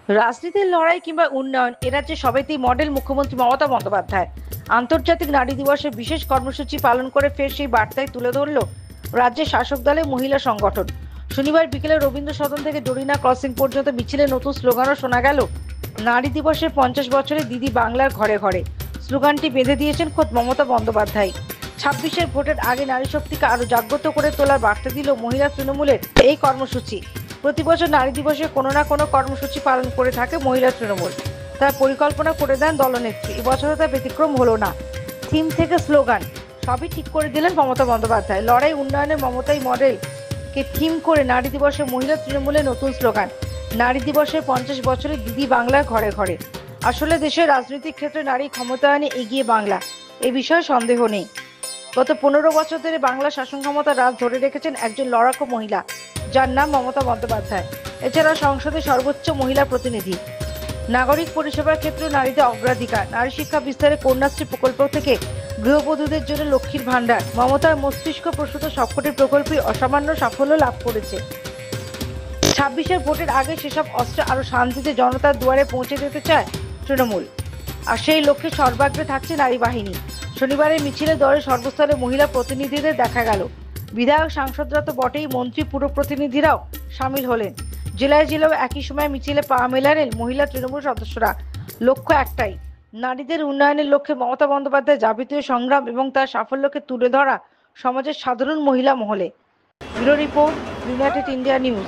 রাজনীতির লড়াই কিংবা উন্নয়ন এ রাজ্যে সবাইতেই মডেল মুখ্যমন্ত্রী মমতা বন্দ্যোপাধ্যায়। আন্তর্জাতিক নারী দিবসে বিশেষ কর্মসূচি পালন করে ফের সেই বার্তায় তুলে ধরল রাজ্যের শাসক দলের মহিলা সংগঠন। শনিবার বিকেলে রবীন্দ্র সদন থেকে ডরিনা ক্রসিং পর্যন্ত মিছিলে নতুন স্লোগানও শোনা গেল। নারী দিবসের 50 বছরে দিদি বাংলার ঘরে ঘরে স্লোগানটি বেঁধে দিয়েছেন খোদ মমতা বন্দ্যোপাধ্যায়। 26-এর ভোটের আগে নারী শক্তিকে আরো জাগ্রত করে তোলার বার্তা দিল মহিলা তৃণমূলের এই কর্মসূচি। প্রতি বছর নারী দিবসে কোনো না কোনো কর্মসূচি পালন করে থাকে মহিলা তৃণমূল। তার পরিকল্পনা করে দেন দলনেত্রী। এবছরও তা ব্যতিক্রম হলো না। থিম থেকে স্লোগান সবই ঠিক করে দিলেন মমতা বন্দ্যোপাধ্যায়। লড়াই উন্নয়নের মমতাই মডেলকে থিম করে নারী দিবসে মহিলা তৃণমূলের নতুন স্লোগান, নারী দিবসের 50 বছরে দিদি বাংলার ঘরে ঘরে। আসলে দেশের রাজনৈতিক ক্ষেত্রে নারী ক্ষমতায়নে এগিয়ে বাংলা, এ বিষয়ে সন্দেহ নেই। গত 15 বছর ধরে বাংলা শাসন ক্ষমতার রাজ ধরে রেখেছেন একজন লড়াকু মহিলা, যার নাম মমতা বন্দ্যোপাধ্যায়। এছাড়া সংসদে সর্বোচ্চ মহিলা প্রতিনিধি। নাগরিক পরিষেবার ক্ষেত্রে নারীদের অগ্রাধিকার, নারী শিক্ষা বিস্তারে কন্যাশ্রী প্রকল্প থেকে গৃহবধূদের জন্য লক্ষ্মীর ভাণ্ডার। মমতার মস্তিষ্ক প্রসূত সবকটি প্রকল্পই অসামান্য সাফল্য লাভ করেছে। 26-এর ভোটের আগে সেসব অস্ত্র আরো শান্তিতে জনতার দুয়ারে পৌঁছে দিতে চায় তৃণমূল, আর সেই লক্ষ্যে সর্বাগ্রে থাকছে নারী বাহিনী। শনিবারের মিছিলে দলের সর্বস্তরের মহিলা প্রতিনিধিদের দেখা গেল। বিধায়ক সাংসদরা তো বটেই, মন্ত্রী পুর প্রতিনিধিরাও সামিল হলেন। জেলায় জেলাও একই সময় মিছিলে পা মেলালেন মহিলা তৃণমূল সদস্যরা। লক্ষ্য একটাই, নারীদের উন্নয়নের লক্ষ্যে মমতা বন্দ্যোপাধ্যায় যাবতীয় সংগ্রাম এবং তার সাফল্যকে তুলে ধরা সমাজের সাধারণ মহিলা মহলে। Bureau report, United India news.